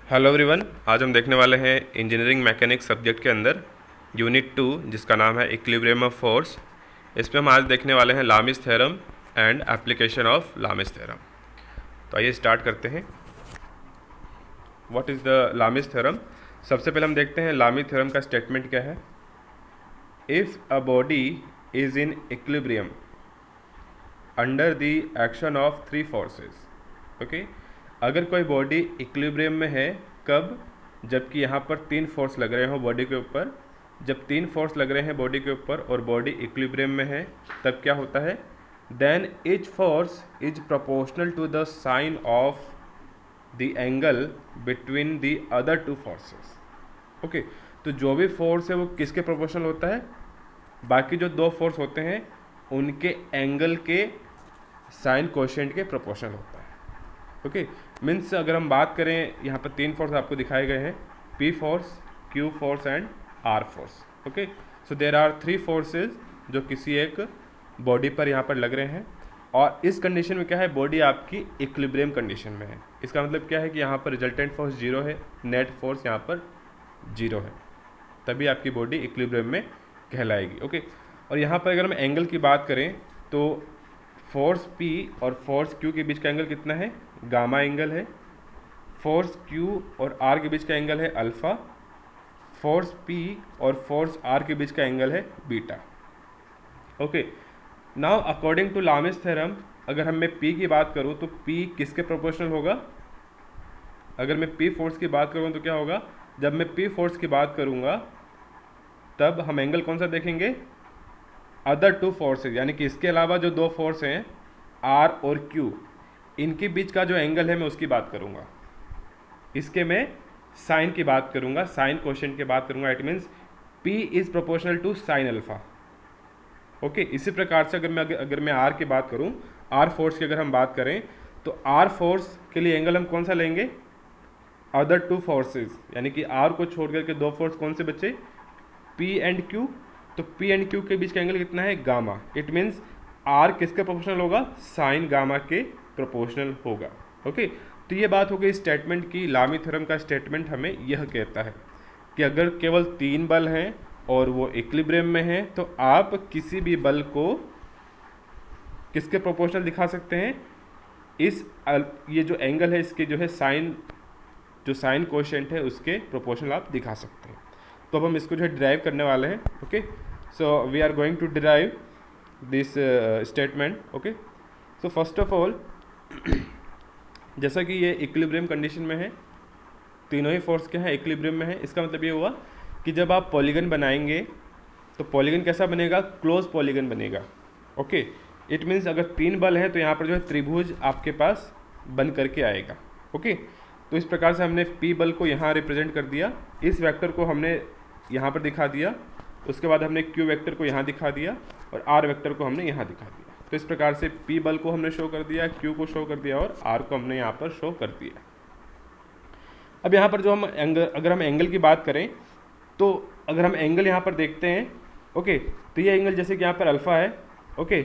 Hello everyone, आज हम देखने वाले हैं इंजीनियरिंग मैकेनिक्स सब्जेक्ट के अंदर यूनिट 2 जिसका नाम है इक्विलिब्रियम ऑफ फोर्स। इसमें हम आज देखने वाले हैं लामिस theorem and application of लामिस theorem. तो आइए स्टार्ट करते हैं। What is the लामिस theorem? सबसे पहले हम देखते हैं लामिस थ्योरम का स्टेटमेंट क्या है। If a body is in equilibrium under the action of three forces. Okay, अगर कोई बॉडी इक्विलिब्रियम में है, कब? जबकि यहाँ पर तीन फोर्स लग रहे हो बॉडी के ऊपर। जब तीन फोर्स लग रहे हैं बॉडी के ऊपर और बॉडी इक्विलिब्रियम में है, तब क्या होता है? Then each force is proportional to the sine of the angle between the other two forces. Okay, तो जो भी फोर्स है वो किसके प्रोपोर्शनल होता है? बाकी जो दो फोर्स होते हैं उनके एंगल के साइन कोशेंट के प्रोपोर्शनल होता है। ओके, मीन्स अगर हम बात करें, यहाँ पर तीन फोर्स आपको दिखाए गए हैं, P force, Q force and R force. Okay, so there are three forces जो किसी एक बॉडी पर यहाँ पर लग रहे हैं। और इस कंडीशन में क्या है, बॉडी आपकी इक्विलिब्रियम कंडीशन में है। इसका मतलब क्या है कि यहाँ पर रिजल्टेंट फोर्स जीरो है, नेट फोर्स यहाँ पर जीरो है, तभी आपकी बॉडी इक्विलिब्रियम में कहलाएगी। ओके, और यहाँ पर अगर हम एंगल की बात करें तो फोर्स P और फोर्स Q के बीच का एंगल कितना है? गामा एंगल है। फोर्स Q और R के बीच का एंगल है अल्फ़ा। फोर्स P और फोर्स R के बीच का एंगल है beta. Okay, now according to Lami's theorem, अगर हम मैं P की बात करूँ तो P किसके प्रोपोर्शनल होगा? अगर मैं P फोर्स की बात करूँ तो क्या होगा? जब मैं P फोर्स की बात करूँगा तब हम एंगल कौन सा देखेंगे? अदर टू फोर्सेज, यानी कि इसके अलावा जो दो फोर्स हैं R और Q, इनके बीच का जो एंगल है मैं उसकी बात करूँगा। इसके मैं साइन की बात करूँगा, साइन कोशेंट की बात करूँगा। It means P is proportional to sine alpha. Okay, इसी प्रकार से अगर मैं R की बात करूँ, R फोर्स की अगर हम बात करें तो R फोर्स के लिए एंगल हम कौन सा लेंगे? अदर टू फोर्सेज, यानी कि R को छोड़ करके दो फोर्स कौन से बचे? P and Q। तो P एंड Q के बीच का एंगल कितना है? गामा। इट मीन्स R किसके प्रोपोर्शनल होगा? साइन गामा के प्रोपोर्शनल होगा। ओके, तो ये बात हो गई स्टेटमेंट की। लामी थ्योरम का स्टेटमेंट हमें यह कहता है कि अगर केवल तीन बल हैं और वो इक्विलिब्रियम में हैं तो आप किसी भी बल को किसके प्रोपोर्शनल दिखा सकते हैं? ये जो एंगल है इसके जो है साइन, जो साइन कोशेंट है उसके प्रोपोर्शनल आप दिखा सकते हैं। तो अब हम इसको जो है डिराइव करने वाले हैं। Okay, so we are going to derive this statement. Okay, so first of all, जैसा कि ये इक्विलिब्रियम कंडीशन में है, तीनों ही फोर्स क्या है? इक्विलिब्रियम में है। इसका मतलब ये हुआ कि जब आप पॉलीगन बनाएंगे तो पॉलीगन कैसा बनेगा? क्लोज पॉलीगन बनेगा। ओके, इट मीन्स अगर तीन बल हैं तो यहाँ पर जो है त्रिभुज आपके पास बन करके आएगा। ओके, तो इस प्रकार से हमने P बल को यहाँ रिप्रेजेंट कर दिया, इस वेक्टर को हमने यहाँ पर दिखा दिया, उसके बाद हमने Q वेक्टर को यहाँ दिखा दिया और R वेक्टर को हमने यहाँ दिखा दिया। तो इस प्रकार से P बल को हमने शो कर दिया, Q को शो कर दिया और R को हमने यहाँ पर शो कर दिया। अब यहाँ पर जो हम अगर हम एंगल की बात करें तो अगर हम एंगल यहाँ पर देखते हैं, ओके, तो ये एंगल जैसे कि यहाँ पर अल्फ़ा है। ओके,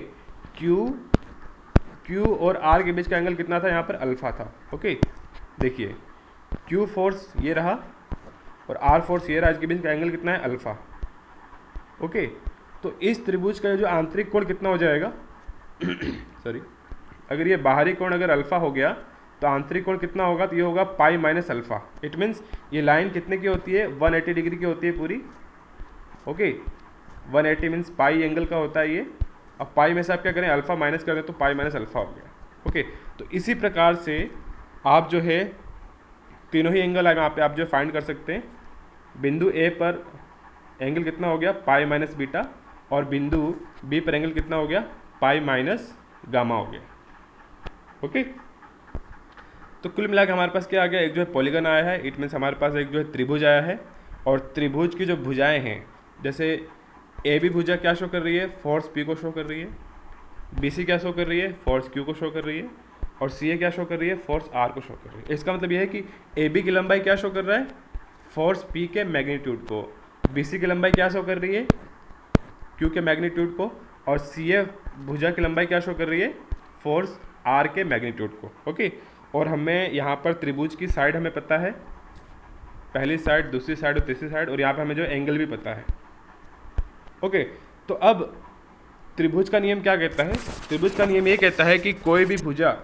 Q और R के बीच का एंगल कितना था? यहाँ पर अल्फ़ा था। ओके, देखिए Q फोर्स ये रहा और R फोर्स ये रहा, इसके बीच का एंगल कितना है? अल्फ़ा। ओके, तो इस त्रिभुज का जो आंतरिक कोण कितना हो जाएगा? सॉरी, अगर ये बाहरी कोण अगर अल्फ़ा हो गया तो आंतरिक कोण कितना होगा? तो ये होगा pi minus alpha. It means ये लाइन कितने की होती है? 180 डिग्री की होती है पूरी। ओके, 180 मीन्स पाई एंगल का होता है ये। अब पाई में से आप क्या करें? अल्फ़ा माइनस कर दें तो पाई माइनस अल्फ़ा हो गया। ओके, तो इसी प्रकार से आप जो है तीनों ही एंगल यहाँ पे आप जो फाइंड कर सकते हैं। बिंदु A पर एंगल कितना हो गया? पाई माइनस बीटा, और बिंदु B पर एंगल कितना हो गया? पाई माइनस गामा हो गया। ओके, तो कुल मिला के हमारे पास क्या आ गया? एक जो है पॉलीगन आया है, इट मीन्स हमारे पास एक जो है त्रिभुज आया है, और त्रिभुज की जो भुजाएं हैं, जैसे AB भुजा क्या शो कर रही है? फोर्स P को शो कर रही है। BC क्या शो कर रही है? फोर्स Q को शो कर रही है। और CA क्या शो कर रही है? फोर्स R को शो कर रही है। इसका मतलब यह है कि AB की लंबाई क्या शो कर रहा है? फोर्स P के मैग्नीट्यूड को। BC की लंबाई क्या शो कर रही है? Q के मैग्नीट्यूड को। और CA भुजा की लंबाई क्या शो कर रही है? फोर्स R के मैग्नीट्यूड को। ओके, और हमें यहाँ पर त्रिभुज की साइड हमें पता है पहली साइड, दूसरी साइड और तीसरी साइड, और यहाँ पे हमें जो एंगल भी पता है। ओके, तो अब त्रिभुज का नियम क्या कहता है? त्रिभुज का नियम ये कहता है कि कोई भी भुजा,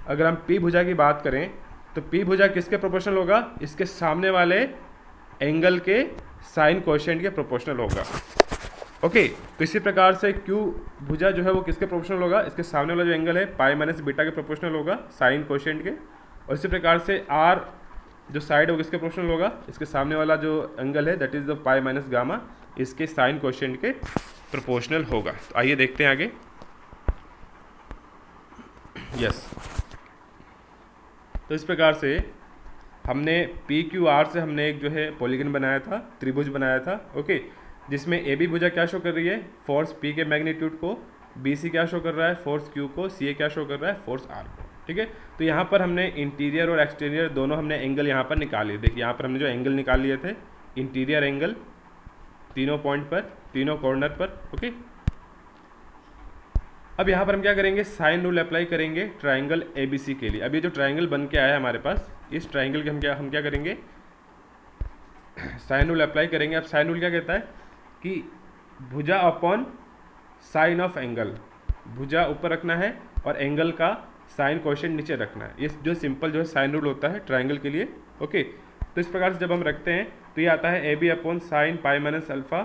अगर हम पी भुजा की बात करें तो पी भुजा किसके प्रोपोर्शनल होगा? इसके सामने वाले एंगल के साइन कोएफिशिएंट के प्रोपोर्शनल होगा। ओके, तो इसी प्रकार से क्यू भुजा जो है वो किसके प्रोपोर्शनल होगा? इसके सामने वाला जो एंगल है पाई माइनस बीटा के प्रोपोर्शनल होगा, साइन कोएफिशिएंट के। और इसी प्रकार से आर जो साइड होगा किसके प्रोपोर्शनल होगा? इसके सामने वाला जो एंगल है that is the pi minus gamma, इसके साइन कोएफिशिएंट के प्रोपोर्शनल होगा। तो आइए देखते हैं आगे। यस, तो इस प्रकार से हमने पी क्यू आर से हमने एक जो है पॉलीगन बनाया था, त्रिभुज बनाया था। ओके, जिसमें ए बी भुजा क्या शो कर रही है? फोर्स पी के मैग्नीट्यूड को, बी सी क्या शो कर रहा है? फोर्स क्यू को, सी ए क्या शो कर रहा है? फोर्स आर को। ठीक है, तो यहाँ पर हमने इंटीरियर और एक्सटीरियर दोनों हमने एंगल यहाँ पर निकाल लिए। देखिए यहाँ पर हमने जो एंगल निकाल लिए थे, इंटीरियर एंगल तीनों पॉइंट पर, तीनों कॉर्नर पर। ओके, अब यहाँ पर हम क्या करेंगे? साइन रूल अप्लाई करेंगे ट्राइंगल एबीसी के लिए। अब ये जो ट्राइंगल बन के आया है हमारे पास, इस ट्राइंगल के हम क्या करेंगे? साइन रूल अप्लाई करेंगे। अब साइन रूल क्या कहता है कि भुजा अपॉन साइन ऑफ एंगल, भुजा ऊपर रखना है और एंगल का साइन कोएफिशिएंट नीचे रखना है। ये जो सिंपल जो है साइन रूल होता है ट्राइंगल के लिए। ओके, तो इस प्रकार से जब हम रखते हैं तो ये आता है A B upon sine pi minus alpha,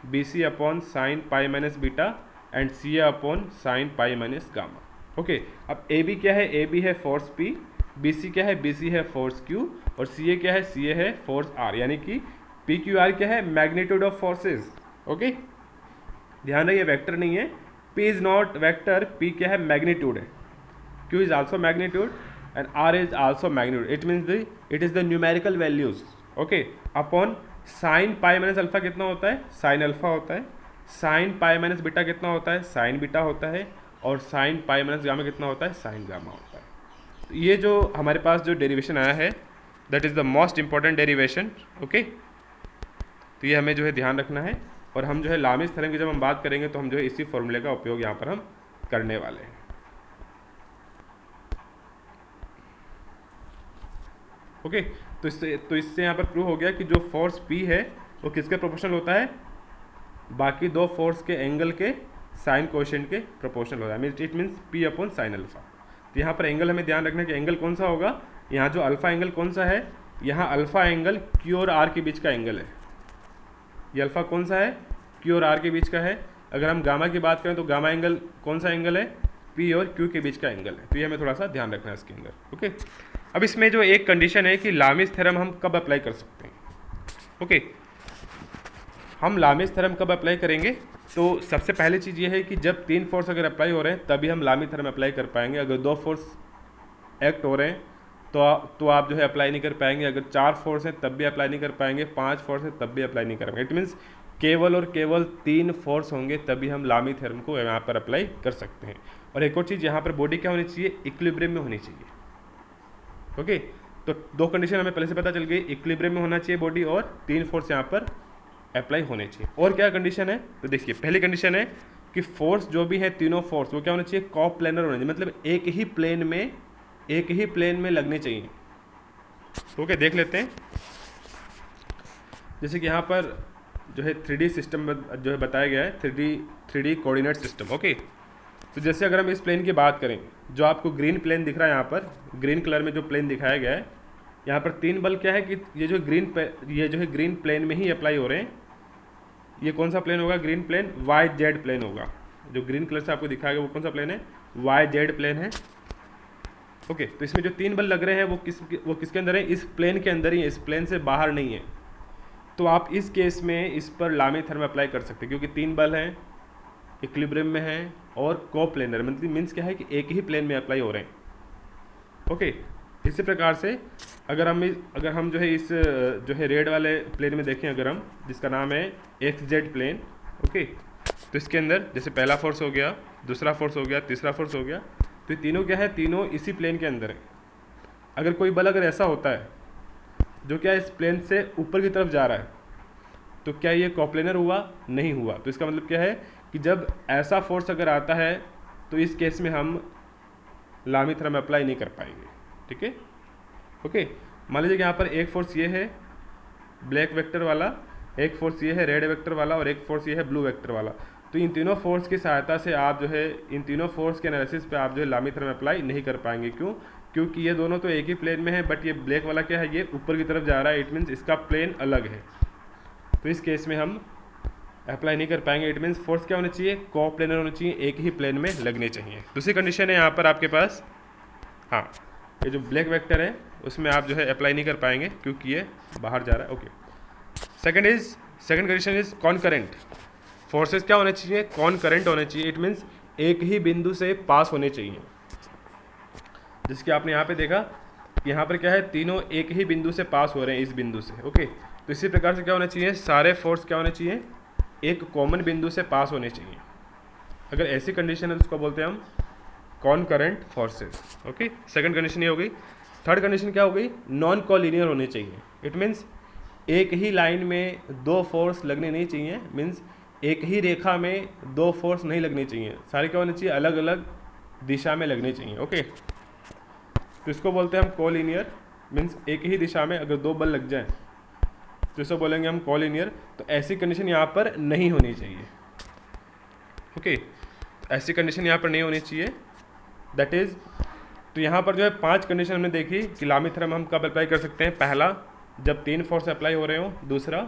B C upon sine pi minus beta and C A upon sine pi minus gamma. Okay, अब ए बी क्या है? ए बी है फोर्स पी, बी सी क्या है? B C है force Q, और सी ए क्या है? सी ए है फोर्स आर। यानी कि पी क्यू आर क्या है? Magnitude of forces. ओके, ध्यान रखिए वेक्टर नहीं है, P is not vector, P क्या है? मैग्नीट्यूड है। Q is also magnitude and R is also magnitude. It means it is the numerical values. Okay, upon sin pi minus alpha कितना होता है? sin अल्फा होता है। sin pi minus बीटा कितना होता है? sin बीटा होता है। और sin pi minus गामा कितना होता है? sin गामा होता है। तो ये जो हमारे पास जो डेरिवेशन आया है that is the most important derivation. Okay, तो ये हमें जो है ध्यान रखना है, और हम जो है लामिस थ्योरम की जब हम बात करेंगे तो हम जो है इसी फॉर्मूले का उपयोग यहाँ पर हम करने वाले हैं। ओके, तो इससे यहाँ पर प्रूव हो गया कि जो फोर्स P है वो किसके प्रोपोर्शनल होता है? बाकी दो फोर्स के एंगल के साइन कोएफिशिएंट के प्रोपोर्शनल होता है। It means P upon sine alpha. तो यहाँ पर एंगल हमें ध्यान रखना है कि एंगल कौन सा होगा? यहाँ जो अल्फा एंगल कौन सा है? यहाँ अल्फा एंगल Q और R के बीच का एंगल है। ये अल्फा कौन सा है? Q और R के बीच का है। अगर हम गामा की बात करें तो गामा एंगल कौन सा एंगल है? P और Q के बीच का एंगल है। तो ये हमें थोड़ा सा ध्यान रखना है इसके अंदर। ओके, अब इसमें जो एक कंडीशन है कि लामिस थ्योरम हम कब अप्लाई कर सकते हैं? ओके, हम लामिस थ्योरम कब अप्लाई करेंगे? तो सबसे पहली चीज़ ये है कि जब तीन फोर्स अगर अप्लाई हो रहे हैं तभी हम लामिस थ्योरम अप्लाई कर पाएंगे। अगर दो फोर्स एक्ट हो रहे हैं तो आप जो है अप्लाई नहीं कर पाएंगे। अगर चार फोर्स हैं तब भी अप्लाई नहीं कर पाएंगे, पांच फोर्स हैं तब भी अप्लाई नहीं कर पाएंगे। इट मीन्स केवल और केवल तीन फोर्स होंगे तभी हम लामिस थ्योरम को यहाँ पर अप्लाई कर सकते हैं। और एक और चीज़, यहाँ पर बॉडी क्या होनी चाहिए? इक्विलिब्रियम में होनी चाहिए। ओके, तो दो कंडीशन हमें पहले से पता चल गई, इक्विलिब्रियम में होना चाहिए बॉडी और तीन फोर्स यहाँ पर अप्लाई होने चाहिए। और क्या कंडीशन है? तो देखिए पहली कंडीशन है कि फोर्स जो भी है तीनों फोर्स वो क्या होना चाहिए? कॉप्लेनर होना चाहिए, मतलब एक ही प्लेन में लगने चाहिए। ओके, देख लेते हैं। जैसे कि यहाँ पर जो है 3D सिस्टम जो है बताया गया है, 3D कोऑर्डिनेट सिस्टम। ओके, तो जैसे अगर हम इस प्लेन की बात करें, जो आपको ग्रीन प्लेन दिख रहा है, यहाँ पर ग्रीन कलर में जो प्लेन दिखाया गया है, यहाँ पर तीन बल क्या है कि ये जो है ग्रीन प्लेन में ही अप्लाई हो रहे हैं। ये कौन सा प्लेन होगा? ग्रीन प्लेन YZ प्लेन होगा। जो ग्रीन कलर से आपको दिखाया गया वो कौन सा प्लेन है? YZ प्लेन है। ओके, तो इसमें जो तीन बल लग रहे हैं वो किसके अंदर है? इस प्लेन के अंदर ही है, इस प्लेन से बाहर नहीं है। तो आप इस केस में इस पर लामिस थ्योरम अप्लाई कर सकते हैं, क्योंकि तीन बल हैं, इक्विलिब्रियम में है और कोप्लेनर, मतलब मीन्स क्या है कि एक ही प्लेन में अप्लाई हो रहे हैं। ओके, इसी प्रकार से अगर हम जो है इस जो है रेड वाले प्लेन में देखें, अगर हम जिसका नाम है XZ प्लेन। ओके, तो इसके अंदर जैसे पहला फोर्स हो गया, दूसरा फोर्स हो गया, तीसरा फोर्स हो गया, तो ये तीनों क्या है? तीनों इसी प्लेन के अंदर है। अगर कोई बल अगर ऐसा होता है जो क्या इस प्लेन से ऊपर की तरफ जा रहा है, तो क्या ये कोप्लेनर हुआ? नहीं हुआ। तो इसका मतलब क्या है कि जब ऐसा फोर्स अगर आता है तो इस केस में हम लामिस थ्योरम अप्लाई नहीं कर पाएंगे। ठीक है, ओके, मान लीजिए कि यहाँ पर एक फोर्स ये है ब्लैक वेक्टर वाला, एक फोर्स ये है रेड वेक्टर वाला और एक फोर्स ये है ब्लू वेक्टर वाला। तो इन तीनों फोर्स की सहायता से आप जो है इन तीनों फोर्स के एनालिसिस पे आप जो है लामी थ्योरम अप्लाई नहीं कर पाएंगे। क्यों? क्योंकि ये दोनों तो एक ही प्लेन में है, बट ये ब्लैक वाला क्या है, ये ऊपर की तरफ जा रहा है, इट मीन्स इसका प्लेन अलग है। तो इस केस में हम अप्लाई नहीं कर पाएंगे। इट मीन्स फोर्स क्या होना चाहिए, कोप्लेनर होना चाहिए, एक ही प्लेन में लगने चाहिए। दूसरी कंडीशन है यहाँ पर आपके पास, हाँ, ये जो ब्लैक वेक्टर है उसमें आप जो है अप्लाई नहीं कर पाएंगे क्योंकि ये बाहर जा रहा है। Okay, second condition is कॉनकरेंट। Forces क्या होने चाहिए, कॉनकरेंट होने चाहिए। इट मीन्स एक ही बिंदु से पास होने चाहिए। जिसके आपने यहाँ पे देखा, यहाँ पर क्या है, तीनों एक ही बिंदु से पास हो रहे हैं, इस बिंदु से। ओके, तो इसी प्रकार से क्या होना चाहिए, सारे फोर्स क्या होने चाहिए, एक कॉमन बिंदु से पास होने चाहिए। अगर ऐसी कंडीशन है तो उसको बोलते हैं हम कॉनकरेंट फोर्सेस। ओके, सेकंड कंडीशन ये हो गई। थर्ड कंडीशन क्या हो गई, नॉन कॉलिनियर होने चाहिए। इट मीन्स एक ही लाइन में दो फोर्स लगने नहीं चाहिए, मीन्स एक ही रेखा में दो फोर्स नहीं लगने चाहिए, सारे क्या होने चाहिए, अलग अलग दिशा में लगने चाहिए। ओके, तो इसको बोलते हैं हम कॉलिनियर, मीन्स एक ही दिशा में अगर दो बल लग जाए तो इसको बोलेंगे हम कॉलिनियर। तो ऐसी कंडीशन यहाँ पर नहीं होनी चाहिए। ओके, ऐसी कंडीशन यहाँ पर नहीं होनी चाहिए, दैट इज़। तो यहाँ पर जो है 5 कंडीशन हमने देखी कि लामी थ्योरम हम कब अप्लाई कर सकते हैं। पहला, जब 3 फोर्स अप्लाई हो रहे हो। दूसरा,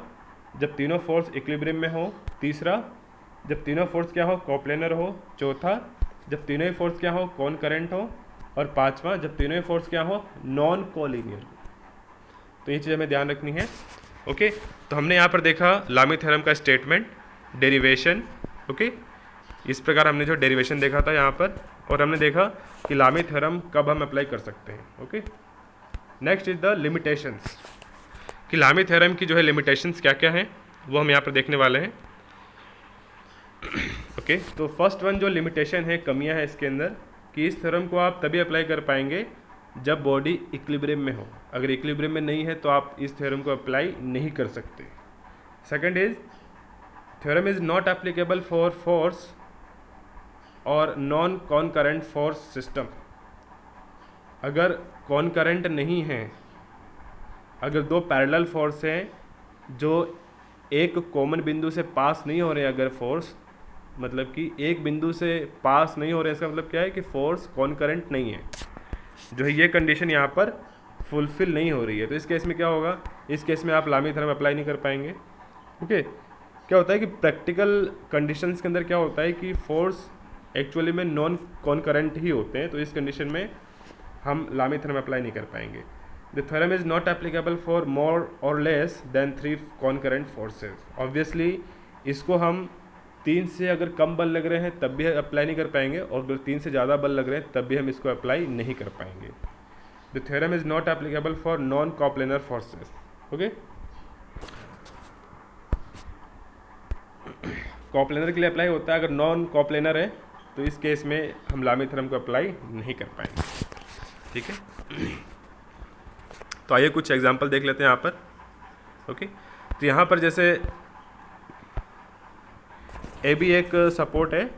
जब तीनों फोर्स इक्विलिब्रियम में हो। तीसरा, जब तीनों फोर्स क्या हो, कोप्लेनर हो। चौथा, जब तीनों ही फोर्स क्या हो, कॉनकरेंट हो। और पांचवा, जब तीनों ही फोर्स क्या हो, नॉन कोलिनियर। तो ये चीज़ हमें ध्यान रखनी है। ओके, तो हमने यहाँ पर देखा लामी थ्योरम का स्टेटमेंट, डेरिवेशन। ओके, इस प्रकार हमने जो डेरिवेशन देखा था यहाँ पर, और हमने देखा कि लामी थ्योरम कब हम अप्लाई कर सकते हैं। Okay, next is the limitations, कि लामी थ्योरम की जो है लिमिटेशंस क्या क्या हैं वो हम यहाँ पर देखने वाले हैं। ओके, तो फर्स्ट वन जो लिमिटेशन है, कमियाँ हैं इसके अंदर, कि इस थ्योरम को आप तभी अप्लाई कर पाएंगे जब बॉडी इक्विलिब्रियम में हो। अगर इक्विलिब्रियम में नहीं है तो आप इस थ्योरम को अप्लाई नहीं कर सकते। Second is, theorem is not applicable for force और नॉन कॉनकरेंट फोर्स सिस्टम। अगर कॉनकरेंट नहीं है, अगर दो पैरेलल फोर्स हैं जो एक कॉमन बिंदु से पास नहीं हो रहे, अगर फोर्स मतलब कि एक बिंदु से पास नहीं हो रहे, इसका मतलब क्या है कि फोर्स कॉनकरेंट नहीं है, जो है ये कंडीशन यहाँ पर फुलफिल नहीं हो रही है। तो इस केस में क्या होगा, इस केस में आप लामी थ्योरम अप्लाई नहीं कर पाएंगे। ओके, क्या होता है कि प्रैक्टिकल कंडीशंस के अंदर क्या होता है कि फोर्स एक्चुअली में नॉन कॉनकरेंट ही होते हैं, तो इस कंडीशन में हम लामी थ्योरम अप्लाई नहीं कर पाएंगे। The theorem is not applicable for more और less than 3 concurrent forces. Obviously इसको हम 3 से अगर कम बल लग रहे हैं तब भी अप्लाई नहीं कर पाएंगे, और अगर 3 से ज़्यादा बल लग रहे हैं तब भी हम इसको अप्लाई नहीं कर पाएंगे। The theorem is not applicable for non coplanar forces. Okay, coplanar के लिए अप्लाई होता है, अगर नॉन कोप्लेनर है तो इस केस में हम लामी थ्योरम को अप्लाई नहीं कर पाएंगे। ठीक है, तो आइए कुछ एग्जांपल देख लेते हैं यहाँ पर। ओके, तो यहाँ पर जैसे ए भी एक सपोर्ट है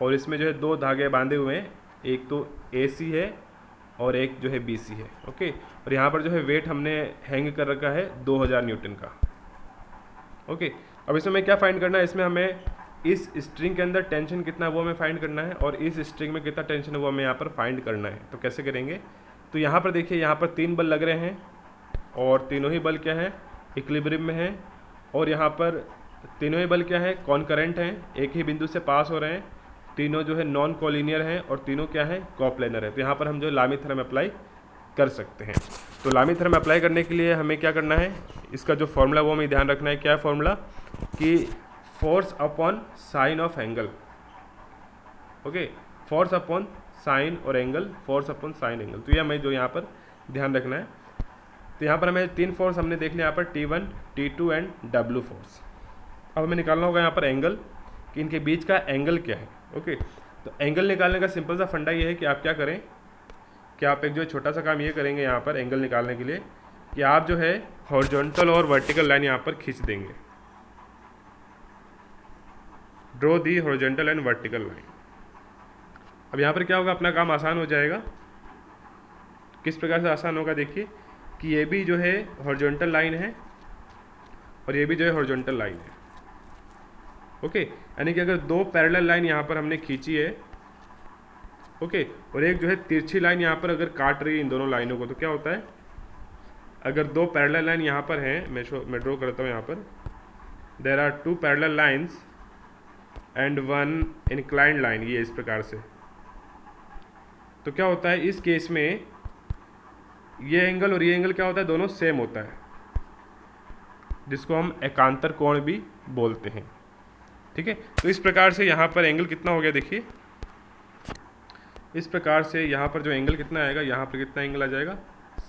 और इसमें जो है 2 धागे बांधे हुए हैं, एक तो AC है और एक जो है BC है। ओके, और यहाँ पर जो है वेट हमने हैंग कर रखा है 2000 न्यूटन का। ओके, अब इसमें हमें क्या फाइंड करना है, इसमें हमें इस स्ट्रिंग के अंदर टेंशन कितना है वो हमें फाइंड करना है, और इस स्ट्रिंग में कितना टेंशन है वो हमें यहाँ पर फाइंड करना है। तो कैसे करेंगे, तो यहाँ पर देखिए, यहाँ पर 3 बल लग रहे हैं और तीनों ही बल क्या है, इक्विलिब्रियम में है, और यहाँ पर तीनों ही बल क्या है, कॉनकरेंट हैं, एक ही बिंदु से पास हो रहे हैं, तीनों जो है नॉन कोलिनियर हैं, और तीनों क्या है, कोप्लेनर है। तो यहाँ पर हम जो लामी थ्योरम अप्लाई कर सकते हैं। तो लामी थ्योरम अप्लाई करने के लिए हमें क्या करना है, इसका जो फॉर्मूला वो हमें ध्यान रखना है। क्या है फॉर्मूला, कि force upon sine of angle. Okay, force upon sine और angle, force upon sine angle. तो ये हमें जो यहाँ पर ध्यान रखना है। तो यहाँ पर हमें 3 फोर्स हमने देख लिया, यहाँ पर T1, T2 and W force. अब हमें निकालना होगा यहाँ पर एंगल, कि इनके बीच का एंगल क्या है। ओके, तो एंगल निकालने का सिंपल सा फंडा ये है कि आप क्या करें, कि आप एक जो छोटा सा काम ये करेंगे यहाँ पर एंगल निकालने के लिए, कि आप जो है हॉरिजॉन्टल और वर्टिकल लाइन यहाँ पर खींच देंगे। Draw the horizontal and vertical line. अब यहाँ पर क्या होगा, अपना काम आसान हो जाएगा। किस प्रकार से आसान होगा, देखिए कि ये भी जो है हॉरिजॉन्टल लाइन है और ये भी जो है हॉरिजॉन्टल लाइन है। ओके, यानी कि अगर दो पैरेलल लाइन यहाँ पर हमने खींची है, ओके, और एक जो है तिरछी लाइन यहाँ पर अगर काट रही है इन दोनों लाइनों को, तो क्या होता है, अगर दो पैरेलल लाइन यहाँ पर हैं, मैं ड्रॉ करता हूँ यहाँ पर, there are two parallel lines and one inclined line, ये इस प्रकार से, तो क्या होता है इस केस में ये एंगल और ये एंगल क्या होता है, दोनों सेम होता है, जिसको हम एकांतर कोण भी बोलते हैं। ठीक है, तो इस प्रकार से यहाँ पर एंगल कितना हो गया, देखिए इस प्रकार से यहाँ पर जो एंगल कितना आएगा, यहाँ पर कितना एंगल आ जाएगा,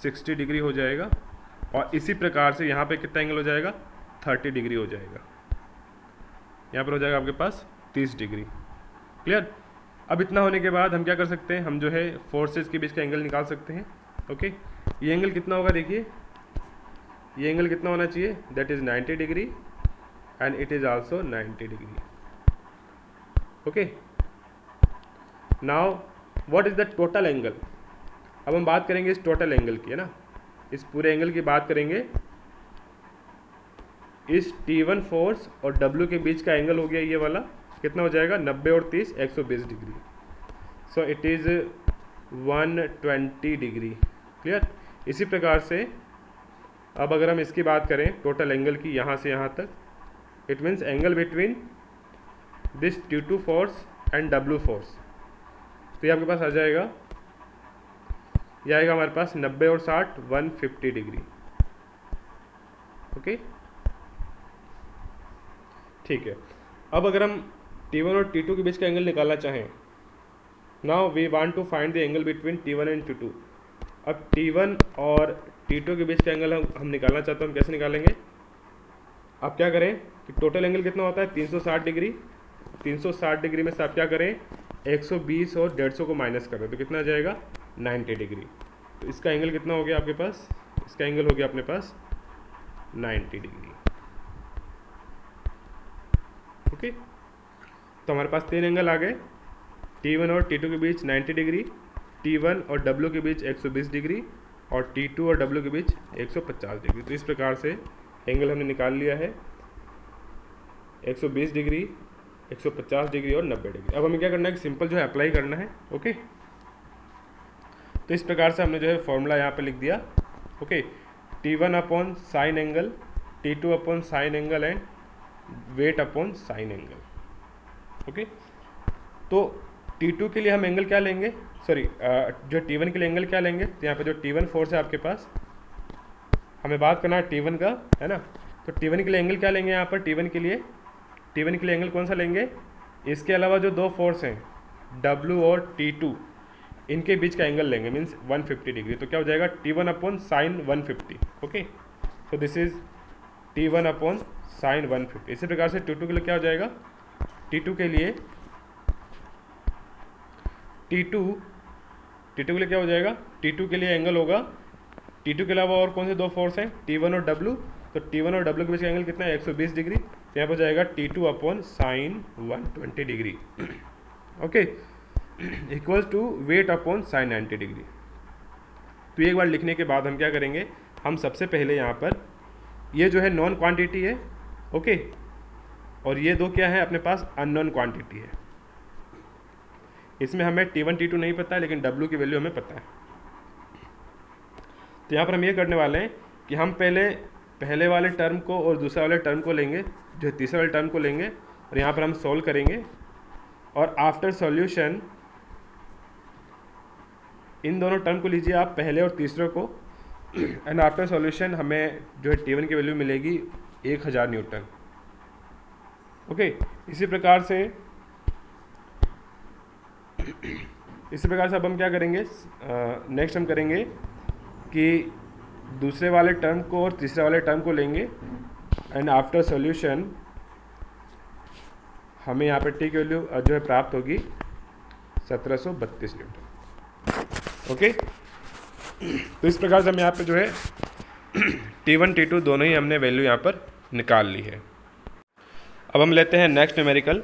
60 डिग्री हो जाएगा, और इसी प्रकार से यहाँ पे कितना एंगल हो जाएगा, 30 डिग्री हो जाएगा, यहाँ पर हो जाएगा आपके पास 30 डिग्री। क्लियर। अब इतना होने के बाद हम क्या कर सकते हैं, हम जो है फोर्सेस के बीच का एंगल निकाल सकते हैं। ओके, ये एंगल कितना होगा, देखिए ये एंगल कितना होना चाहिए, that is 90 degree and it is also 90 degree. Okay, now what is the total angle. अब हम बात करेंगे इस टोटल एंगल की, है ना, इस पूरे एंगल की बात करेंगे। इस T1 फोर्स और W के बीच का एंगल हो गया ये वाला, कितना हो जाएगा, 90 और 30 120 degree, so it is 120 degree. Clear. इसी प्रकार से अब अगर हम इसकी बात करें टोटल एंगल की, यहाँ से यहाँ तक, it means angle between this T2 force and W force, तो ये आपके पास आ जाएगा, ये आएगा हमारे पास 90 और 60 150 डिग्री। ओके, ठीक है। अब अगर हम T1 और T2 के बीच का एंगल निकालना चाहें, now we want to find the angle between T1 and T2। अब T1 और T2 के बीच का एंगल हम निकालना चाहते हैं, हम कैसे निकालेंगे, आप क्या करें कि टोटल एंगल कितना होता है 360 डिग्री, 360 डिग्री में से आप क्या करें 120 और 150 को माइनस कर दें, तो कितना आ जाएगा 90 डिग्री। तो इसका एंगल कितना हो गया आपके पास, इसका एंगल हो गया अपने पास 90 डिग्री। ओके, तो हमारे पास तीन एंगल आ गए, T1 और T2 के बीच 90 डिग्री, T1 और W के बीच 120 डिग्री, और T2 और W के बीच 150 डिग्री। तो इस प्रकार से एंगल हमने निकाल लिया है 120 डिग्री, 150 डिग्री और 90 डिग्री। अब हमें क्या करना है कि सिंपल जो है अप्लाई करना है। ओके, तो इस प्रकार से हमने जो है फॉर्मूला यहाँ पे लिख दिया। Okay, T1 upon sine angle, T2 upon sine angle and wait upon sine angle. Okay, तो T2 के लिए हम एंगल क्या लेंगे, सॉरी जो T1 के लिए एंगल क्या लेंगे, तो यहाँ पे जो T1 फोर्स है आपके पास, हमें बात करना है T1 का, है ना, तो T1 के लिए एंगल क्या लेंगे यहाँ पर, T1 के लिए एंगल कौन सा लेंगे, इसके अलावा जो दो फोर्स हैं W और T2, इनके बीच का एंगल लेंगे, मीन्स 150 डिग्री। तो क्या हो जाएगा T1 upon sine 150। Okay, so this is T1 upon sine 150। इसी प्रकार से T2 के लिए क्या हो जाएगा, T2 के लिए T2 के लिए क्या हो जाएगा, T2 के लिए एंगल होगा, T2 के अलावा और कौन से दो फोर्स हैं, T1 और W, तो T1 और W के बीच का एंगल कितना है 120 डिग्री, तो यहाँ पर जाएगा T2 upon sine 120 degree. Okay, equal to weight upon sine 90 degree. तो एक बार लिखने के बाद हम क्या करेंगे, हम सबसे पहले यहाँ पर ये जो है नॉन क्वांटिटी है, ओके, और ये दो क्या है अपने पास अननोन क्वांटिटी है। इसमें हमें T1 T2 नहीं पता है, लेकिन W की वैल्यू हमें पता है। तो यहाँ पर हम ये करने वाले हैं कि हम पहले वाले टर्म को और दूसरे वाले टर्म को लेंगे, जो तीसरे वाले टर्म को लेंगे, और यहाँ पर हम सॉल्व करेंगे, और आफ्टर सॉल्यूशन इन दोनों टर्म को लीजिए आप पहले और तीसरे को, एंड आफ्टर सॉल्यूशन हमें जो है T1 की वैल्यू मिलेगी 1000 न्यूटन। ओके, इसी प्रकार से अब हम क्या करेंगे, नेक्स्ट हम करेंगे कि दूसरे वाले टर्म को और तीसरे वाले टर्म को लेंगे, एंड आफ्टर सॉल्यूशन हमें यहाँ पर T की वैल्यू जो है प्राप्त होगी 1732 न्यूटन। ओके, तो इस प्रकार से हम यहाँ पे जो है T1 T2 दोनों ही हमने वैल्यू यहाँ पर निकाल ली है। अब हम लेते हैं नेक्स्ट न्यूमेरिकल।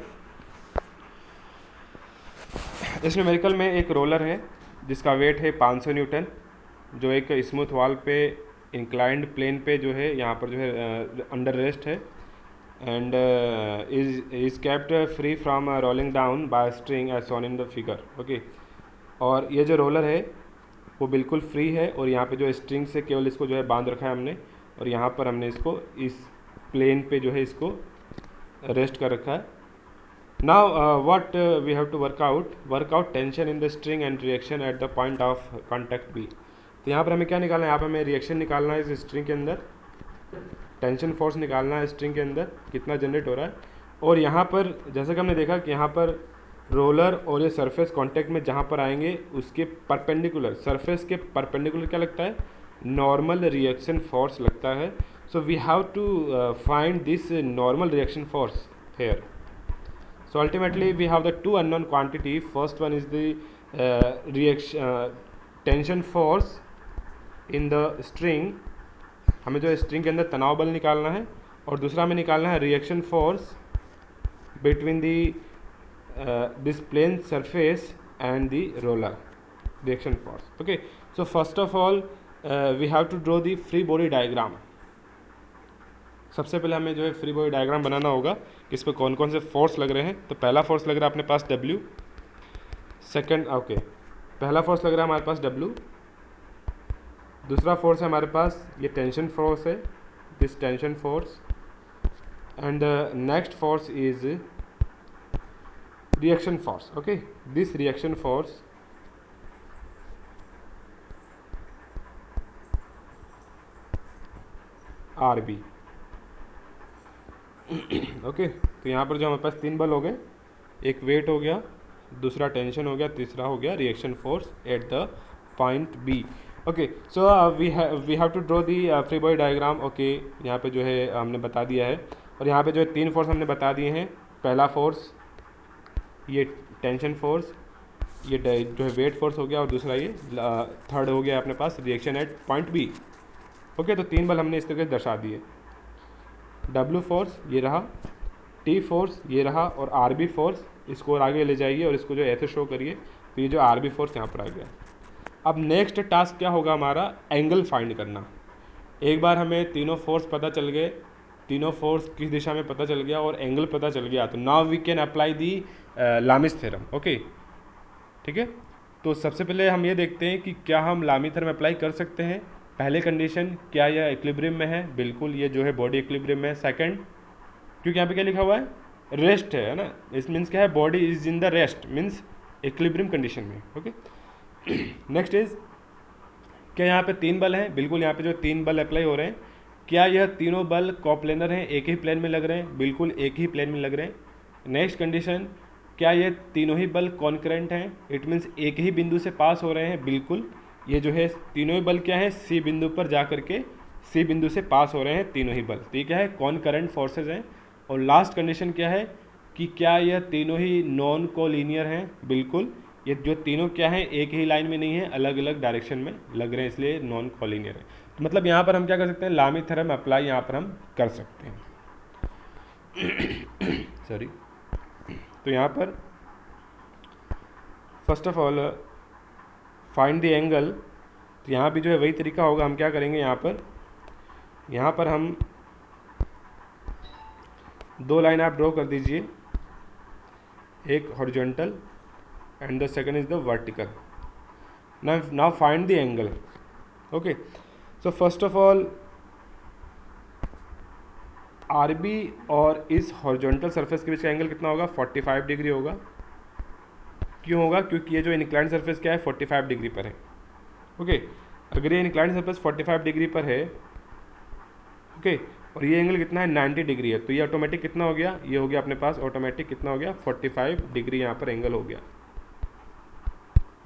इस न्यूमेरिकल में एक रोलर है जिसका वेट है 500 न्यूटन, जो एक स्मूथ वॉल पे इंक्लाइंड प्लेन पे जो है यहाँ पर जो है अंडर रेस्ट है, and is kept free from rolling down by string as shown in the figure. Okay, और ये जो रोलर है वो बिल्कुल फ्री है, और यहाँ पे जो स्ट्रिंग से केवल इसको जो है बांध रखा है हमने, और यहाँ पर हमने इसको इस प्लेन पे जो है इसको रेस्ट कर रखा है। Now what we have to work out tension in the string and reaction at the point of contact B. तो यहाँ पर हमें क्या निकालना है, यहाँ पर हमें रिएक्शन निकालना है इस स्ट्रिंग के अंदर, टेंशन फोर्स निकालना है स्ट्रिंग के अंदर कितना जनरेट हो रहा है, और यहाँ पर जैसा कि हमने देखा कि यहाँ पर रोलर और ये सरफेस कांटेक्ट में जहाँ पर आएंगे उसके परपेंडिकुलर, सरफेस के परपेंडिकुलर क्या लगता है, नॉर्मल रिएक्शन फोर्स लगता है। So we have to find this normal reaction force here. So ultimately we have the two unknown quantity. First one is the tension force in the string, हमें जो string के अंदर तनाव बल निकालना है, और दूसरा हमें निकालना है reaction force between this plane surface and the roller reaction force. Okay, so first of all we have to draw the free body diagram. सबसे पहले हमें जो है फ्री बॉडी डायग्राम बनाना होगा कि इस पर कौन कौन से फोर्स लग रहे हैं। तो पहला फोर्स लग रहा है अपने पास W, सेकंड ओके पहला फोर्स लग रहा है हमारे पास W, दूसरा फोर्स है हमारे पास ये टेंशन फोर्स है, this tension force, and next force is reaction force. Okay, this reaction force RB। Okay, तो यहाँ पर जो हमारे पास तीन बल हो गए, एक वेट हो गया, दूसरा टेंशन हो गया, तीसरा हो गया reaction force at the point B. Okay, so we have to draw the free body diagram. Okay, यहाँ पे जो है हमने बता दिया है, और यहाँ पे जो है तीन फोर्स हमने बता दिए हैं। पहला फोर्स ये टेंशन फोर्स, ये जो है वेट फोर्स हो गया, और दूसरा ये थर्ड हो गया अपने पास reaction at point B. Okay, तो तीन बल हमने इस तरीके से दर्शा दिए। W फोर्स ये रहा, T फोर्स ये रहा, और RB फोर्स इसको और आगे ले जाइए और इसको जो ऐसे शो करिए, तो ये जो RB फोर्स यहाँ पर आ गया। अब नेक्स्ट टास्क क्या होगा हमारा, एंगल फाइंड करना। एक बार हमें तीनों फोर्स पता चल गए, तीनों फोर्स किस दिशा में पता चल गया और एंगल पता चल गया, तो now we can apply the Lami's theorem. Okay, ठीक है, तो सबसे पहले हम ये देखते हैं कि क्या हम लामिस थ्योरम अप्लाई कर सकते हैं। पहले कंडीशन, क्या यह इक्विलिब्रियम में है, बिल्कुल ये जो है बॉडी इक्विलिब्रियम में है। सेकंड, क्योंकि यहाँ पे क्या लिखा हुआ है, रेस्ट है ना, इस मीन्स क्या है, body is in the rest, means equilibrium condition में। ओके, नेक्स्ट इज, क्या यहाँ पे तीन बल हैं, बिल्कुल यहाँ पे जो तीन बल अप्लाई हो रहे हैं, क्या यह तीनों बल कोप्लेनर हैं, एक ही प्लेन में लग रहे हैं, बिल्कुल एक ही प्लेन में लग रहे हैं। नेक्स्ट कंडीशन, क्या ये तीनों ही बल कॉन्करेंट हैं, इट मीन्स एक ही बिंदु से पास हो रहे हैं, बिल्कुल ये जो है तीनों ही बल क्या है, सी बिंदु पर जा करके सी बिंदु से पास हो रहे हैं तीनों ही बल, तो ये क्या है, कॉन्करेंट फोर्सेज हैं। और लास्ट कंडीशन क्या है कि क्या यह तीनों ही नॉन कोलिनियर हैं, बिल्कुल ये जो तीनों क्या हैं, एक ही लाइन में नहीं है, अलग अलग डायरेक्शन में लग रहे हैं, इसलिए नॉन कोलिनियर है। तो मतलब यहाँ पर हम क्या कर सकते हैं, लामी थ्योरम अप्लाई यहाँ पर हम कर सकते हैं। सॉरी, तो यहाँ पर first of all find the angle, तो यहाँ भी जो है वही तरीका होगा। हम क्या करेंगे, यहाँ पर हम दो लाइन आप ड्रॉ कर दीजिए, एक horizontal and the second is the vertical. Now find the angle. Okay, so first of all RB और इस हॉरिजॉन्टल सरफेस के बीच का एंगल कितना होगा, 45 डिग्री होगा। क्यों होगा, क्योंकि ये जो इंक्लाइंड सरफेस क्या है, 45 डिग्री पर है। ओके, अगर ये इंक्लाइंड सरफेस 45 डिग्री पर है, ओके, और ये एंगल कितना है, 90 डिग्री है, तो ये ऑटोमेटिक कितना हो गया, ये हो गया अपने पास ऑटोमेटिक कितना हो गया, 45 डिग्री यहाँ पर एंगल हो गया,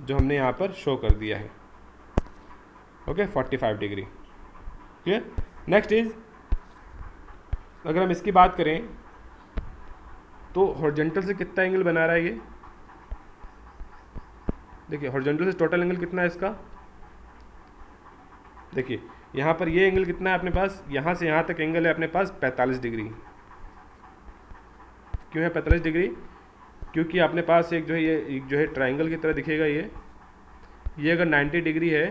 जो हमने यहाँ पर शो कर दिया है। Okay, 45 degree, clear. Next is, अगर हम इसकी बात करें तो हॉरिजॉन्टल से कितना एंगल बना रहा है ये, देखिए हॉरिजॉन्टल से टोटल एंगल कितना है इसका, देखिए यहाँ पर ये एंगल कितना है अपने पास, यहाँ से यहाँ तक एंगल है अपने पास 45 डिग्री। क्यों है 45 डिग्री, क्योंकि अपने पास एक जो है ये जो है ट्रायंगल की तरह दिखेगा, ये अगर 90 डिग्री है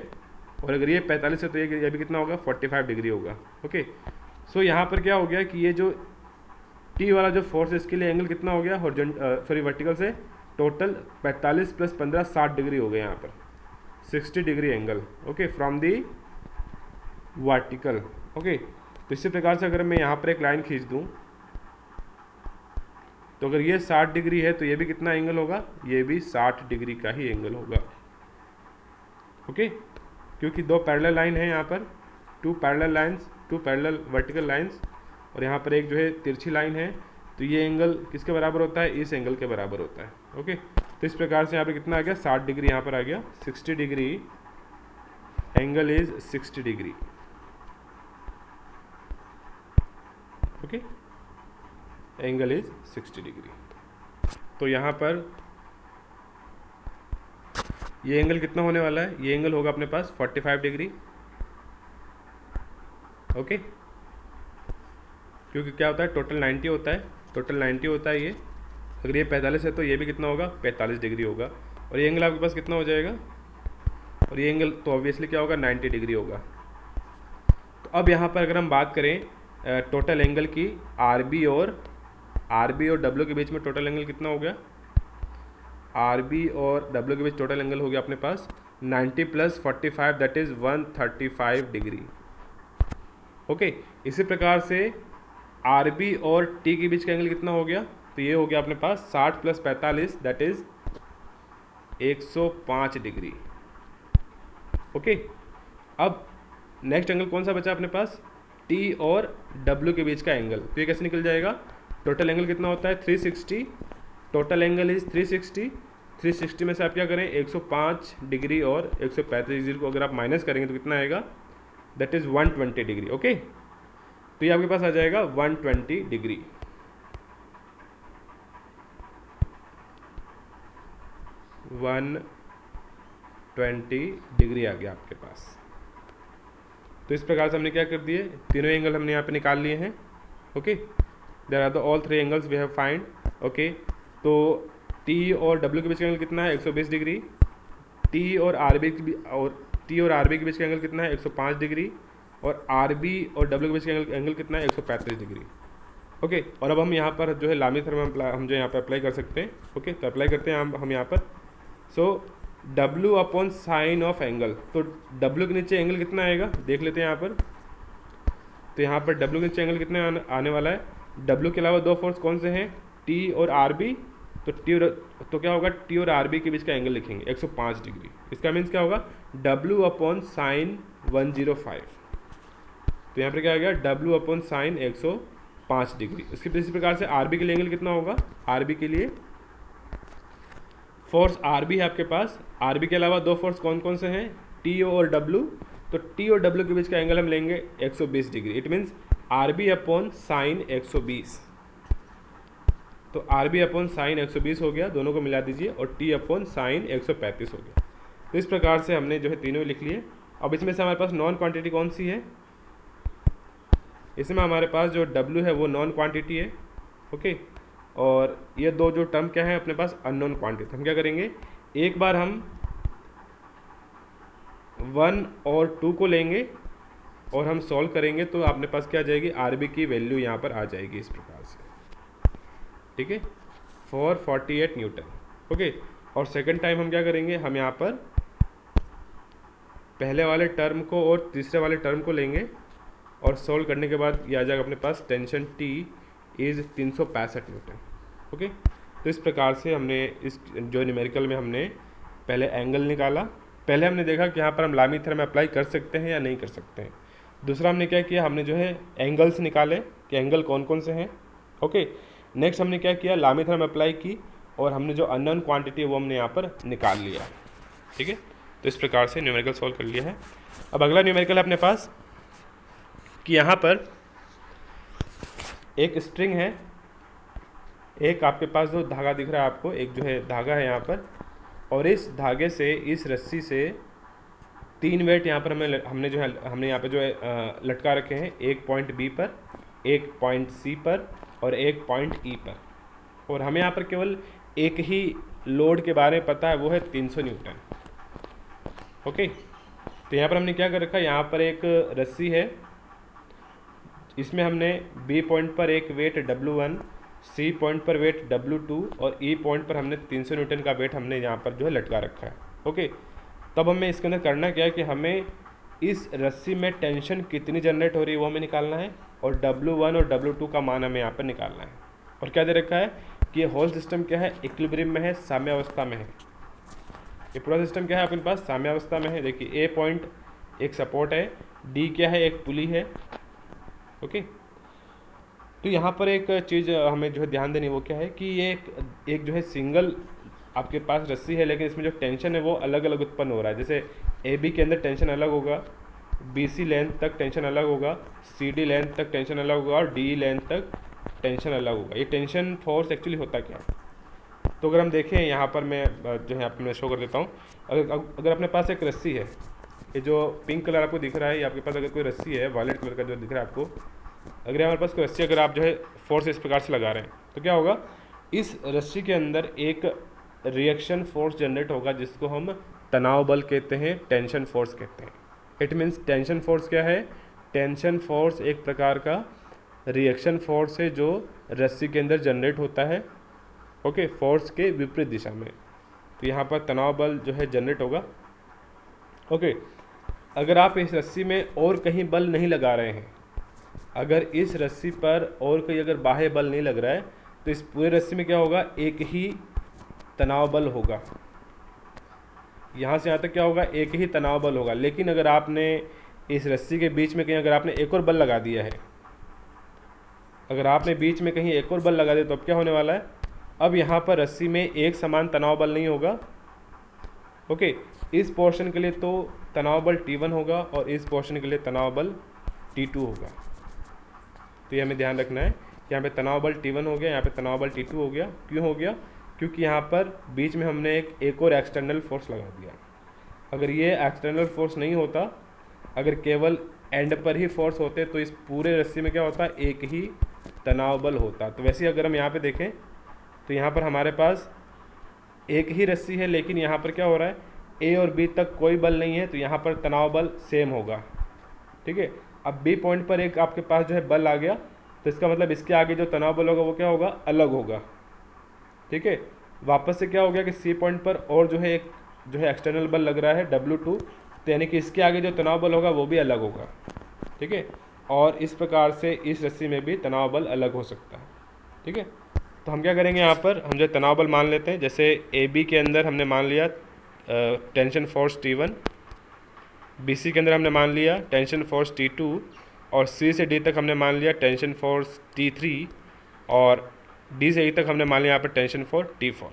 और अगर ये 45 है तो ये भी कितना होगा, 45 डिग्री होगा। ओके, सो यहाँ पर क्या हो गया कि ये जो टी वाला जो फोर्स है इसके लिए एंगल कितना हो गया, वर्टिकल से टोटल 45 प्लस 15 60 डिग्री हो गया यहाँ पर, 60 degree angle. Okay, from the vertical. Okay, तो इसी प्रकार से अगर मैं यहाँ पर एक लाइन खींच दूँ तो अगर ये 60 डिग्री है तो ये भी कितना एंगल होगा, ये भी 60 डिग्री का ही एंगल होगा। ओके, क्योंकि दो पैरेलल लाइन है यहाँ पर, टू पैरेलल वर्टिकल लाइंस, और यहाँ पर एक जो है तिरछी लाइन है, तो ये एंगल किसके बराबर होता है, इस एंगल के बराबर होता है। ओके, तो इस प्रकार से यहाँ पर कितना आ गया, 60 डिग्री यहाँ पर आ गया, 60 degree angle is 60 degree. Okay, angle is 60 degree. तो यहाँ पर ये एंगल कितना होने वाला है, ये एंगल होगा अपने पास 45 डिग्री। ओके, क्योंकि क्या होता है, टोटल 90 होता है, टोटल 90 होता है ये। अगर ये 45 है तो ये भी कितना होगा, 45 डिग्री होगा। और ये एंगल आपके पास कितना हो जाएगा, और ये एंगल तो ऑब्वियसली क्या होगा, 90 डिग्री होगा। तो अब यहाँ पर अगर हम बात करें टोटल एंगल की, आर बी और डब्ल्यू के बीच में टोटल एंगल कितना हो गया, आर बी और डब्ल्यू के बीच टोटल एंगल हो गया अपने पास 90 plus 45 that is 135 degree. Okay, इसी प्रकार से आर बी और टी के बीच का एंगल कितना हो गया, तो ये हो गया अपने पास 60 plus 45 that is 105 degree. Okay, अब नेक्स्ट एंगल कौन सा बचा अपने पास, टी और डब्ल्यू के बीच का एंगल। तो ये कैसे निकल जाएगा, टोटल एंगल कितना होता है 360, टोटल एंगल इज 360 में से आप क्या करें, 105 डिग्री और 135 डिग्री को अगर आप माइनस करेंगे तो कितना आएगा, दैट इज़ 120 डिग्री। ओके, तो ये आपके पास आ जाएगा 120 डिग्री। वन 120 डिग्री आ गया आपके पास। तो इस प्रकार से हमने क्या कर दिए, तीनों एंगल हमने यहाँ पे निकाल लिए हैं। Okay, there are the all three angles we have find. Okay, तो टी और डब्ल्यू के बीच का एंगल कितना है, 120 डिग्री। टी और आर बी के बीच का एंगल कितना है, 105 डिग्री। और आर बी और डब्ल्यू के बीच का एंगल कितना है, 135 डिग्री। ओके, और अब हम यहाँ पर जो है लामी थ्योरम हम जो यहाँ पर अप्लाई कर सकते हैं। ओके, तो अप्लाई करते हैं हम यहाँ पर। सो W upon sine of angle, तो W के नीचे एंगल कितना आएगा देख लेते हैं यहाँ पर। तो यहाँ पर W के नीचे एंगल कितना आने वाला है, W के अलावा दो फोर्स कौन से हैं, T और RB। तो क्या होगा, T और RB के बीच का एंगल लिखेंगे 105 डिग्री। इसका मीन्स क्या होगा, W अपॉन साइन 105। तो यहाँ पर क्या आ गया, W अपॉन साइन 105 डिग्री। इसी प्रकार से RB के लिए एंगल कितना होगा, RB के लिए फोर्स RB है आपके पास। RB के अलावा दो फोर्स कौन कौन से हैं, T और W। तो T और W के बीच का एंगल हम लेंगे 120 degree. It means RB upon sine 120। तो RB अपॉन साइन 120 हो गया, दोनों को मिला दीजिए, और T अपॉन साइन 135 हो गया। तो इस प्रकार से हमने जो है तीनों लिख लिए। अब इसमें से हमारे पास नॉन क्वांटिटी कौन सी है, इसमें हमारे पास जो W है वो नॉन क्वांटिटी है। ओके, और ये दो जो टर्म क्या है अपने पास, अननोन क्वांटिटी। हम क्या करेंगे, एक बार हम 1 और 2 को लेंगे और हम सॉल्व करेंगे, तो अपने पास क्या आ जाएगी, RB की वैल्यू यहाँ पर आ जाएगी इस प्रकार से। ठीक है, 448 न्यूटन। ओके, और सेकंड टाइम हम क्या करेंगे, हम यहाँ पर पहले वाले टर्म को और तीसरे वाले टर्म को लेंगे और सॉल्व करने के बाद ये आ जाएगा अपने पास tension T is 365 newton. Okay, तो इस प्रकार से हमने इस जो न्यूमेरिकल में हमने पहले एंगल निकाला। पहले हमने देखा कि यहाँ पर हम लामी थ्योरम अप्लाई कर सकते हैं या नहीं कर सकते हैं। दूसरा हमने क्या किया, हमने जो है एंगल्स निकाले कि एंगल कौन कौन से हैं। ओके, नेक्स्ट हमने क्या किया, लामी थ्योरम अप्लाई की और हमने जो अननोन क्वांटिटी है वो हमने यहाँ पर निकाल लिया। ठीक है, तो इस प्रकार से न्यूमेरिकल सॉल्व कर लिया है। अब अगला न्यूमेरिकल है अपने पास कि यहाँ पर एक स्ट्रिंग है, एक आपके पास जो धागा दिख रहा है आपको, एक जो है धागा है यहाँ पर, और इस धागे से, इस रस्सी से 3 वेट यहाँ पर हमने यहाँ पर जो है लटका रखे हैं, एक पॉइंट B पर, एक पॉइंट C पर और एक पॉइंट E पर। और हमें यहाँ पर केवल एक ही लोड के बारे में पता है, वो है 300 न्यूटन। ओके, तो यहाँ पर हमने क्या कर रखा है, यहाँ पर एक रस्सी है, इसमें हमने बी पॉइंट पर एक वेट W1, सी पॉइंट पर वेट W2 और ई पॉइंट पर हमने 300 न्यूटन का वेट हमने यहाँ पर जो है लटका रखा है। ओके, तब हमें इसके अंदर करना क्या है कि हमें इस रस्सी में टेंशन कितनी जनरेट हो रही है वो हमें निकालना है, और W1 और W2 का मान हमें यहाँ पर निकालना है। और क्या दे रखा है कि ये होल सिस्टम क्या है, इक्विलिब्रियम में है, साम्यावस्था में है। ये पूरा सिस्टम क्या है अपने पास, साम्यावस्था में है। देखिए ए पॉइंट एक सपोर्ट है, डी क्या है, एक पुली है। ओके, तो यहाँ पर एक चीज़ हमें जो है ध्यान देनी वो क्या है कि ये एक जो है सिंगल आपके पास रस्सी है, लेकिन इसमें जो टेंशन है वो अलग अलग उत्पन्न हो रहा है। जैसे ए बी के अंदर टेंशन अलग होगा, बी सी लेंथ तक टेंशन अलग होगा, सी डी लेंथ तक टेंशन अलग होगा और डी लेंथ तक टेंशन अलग होगा। ये टेंशन फोर्स एक्चुअली होता क्या है, तो अगर हम देखें यहाँ पर मैं जो है आपको शो कर देता हूँ। अगर अपने पास एक रस्सी है, ये जो पिंक कलर आपको दिख रहा है, ये आपके पास अगर कोई रस्सी है, वायलेट कलर का जो दिख रहा है आपको, अगर हमारे पास कोई रस्सी अगर आप जो है फोर्स इस प्रकार से लगा रहे हैं तो क्या होगा, इस रस्सी के अंदर एक रिएक्शन फोर्स जनरेट होगा जिसको हम तनाव बल कहते हैं, टेंशन फोर्स कहते हैं। इट मीन्स टेंशन फोर्स क्या है, टेंशन फोर्स एक प्रकार का रिएक्शन फोर्स है जो रस्सी के अंदर जनरेट होता है। ओके, फोर्स के विपरीत दिशा में, तो यहाँ पर तनाव बल जो है जनरेट होगा। ओके, अगर आप इस रस्सी में और कहीं बल नहीं लगा रहे हैं, अगर इस रस्सी पर और कोई अगर बाह्य बल नहीं लग रहा है, तो इस पूरे रस्सी में क्या होगा, एक ही तनाव बल होगा। यहाँ से यहाँ तक क्या होगा, एक ही तनाव बल होगा। लेकिन अगर आपने इस रस्सी के बीच में कहीं अगर आपने एक और बल लगा दिया है, अगर आपने बीच में कहीं एक और बल लगा दिया तो अब क्या होने वाला है, अब यहाँ पर रस्सी में एक समान तनाव बल नहीं होगा। ओके, इस पोर्शन के लिए तो तनाव बल T1 होगा और इस पोर्शन के लिए तनाव बल T2 होगा। तो ये हमें ध्यान रखना है, यहाँ पे तनाव बल T1 हो गया, यहाँ पे तनाव बल T2 हो गया। क्यों हो गया, क्योंकि यहाँ पर बीच में हमने एक और एक्सटर्नल फोर्स लगा दिया। अगर ये एक्सटर्नल फोर्स नहीं होता, अगर केवल एंड पर ही फोर्स होते तो इस पूरे रस्सी में क्या होता, एक ही तनाव बल होता। तो वैसे अगर हम यहाँ पे देखें तो यहाँ पर हमारे पास एक ही रस्सी है, लेकिन यहाँ पर क्या हो रहा है, ए और बी तक कोई बल नहीं है, तो यहाँ पर तनाव बल सेम होगा। ठीक है, अब बी पॉइंट पर एक आपके पास जो है बल आ गया, तो इसका मतलब इसके आगे जो तनाव बल होगा वो क्या होगा, अलग होगा। ठीक है, वापस से क्या हो गया कि सी पॉइंट पर और जो है एक जो है एक्सटर्नल बल लग रहा है W2, तो यानी कि इसके आगे जो तनाव बल होगा वो भी अलग होगा। ठीक है, और इस प्रकार से इस रस्सी में भी तनाव बल अलग हो सकता है। ठीक है, तो हम क्या करेंगे, यहाँ पर हम जो तनाव बल मान लेते हैं। जैसे ए बी के अंदर हमने मान लिया tension force T1, B C के अंदर हमने मान लिया टेंशन फोर्स T2, और सी से डी तक हमने मान लिया टेंशन फोर्स T3, और डी से ई तक हमने मान लिया यहाँ पर टेंशन फोर्स T4।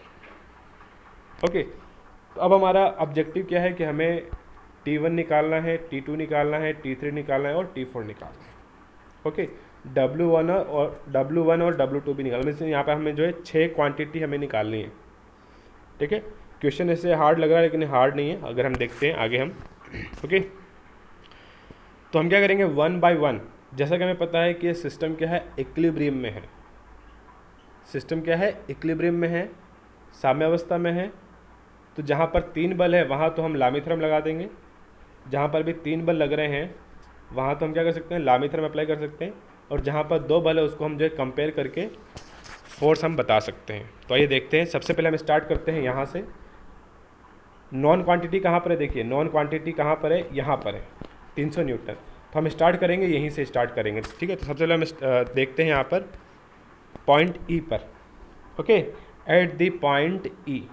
ओके, तो अब हमारा ऑब्जेक्टिव क्या है कि हमें T1 निकालना है, T2 निकालना है, T3 निकालना है और T4 निकालना है। ओके, W1 और W2 भी निकालना है। यहाँ पर हमें जो है 6 क्वांटिटी हमें निकालनी है। ठीक है, क्वेश्चन ऐसे हार्ड लग रहा है लेकिन हार्ड नहीं है। अगर हम देखते हैं आगे हम ओके, तो हम क्या करेंगे, 1 बाय 1। जैसा कि हमें पता है कि ये सिस्टम क्या है, इक्विलिब्रियम में है। सिस्टम क्या है, इक्विलिब्रियम में है, साम्यावस्था में है। तो जहाँ पर 3 बल है वहाँ तो हम लामी थ्योरम लगा देंगे, जहाँ पर भी 3 बल लग रहे हैं वहाँ तो हम क्या कर सकते हैं, लामी थ्योरम अप्लाई कर सकते हैं। और जहाँ पर 2 बल है उसको हम जो है कंपेयर करके फोर्स हम बता सकते हैं। तो आइए देखते हैं। सबसे पहले हम स्टार्ट करते हैं यहाँ से। नॉन क्वांटिटी कहाँ पर है, देखिए नॉन क्वांटिटी कहाँ पर है, यहाँ पर है 300 न्यूटन। तो हम स्टार्ट करेंगे, यहीं से स्टार्ट करेंगे। ठीक है, तो सबसे पहले हम देखते हैं यहाँ पर पॉइंट ई पर। ओके, एट द पॉइंट ई,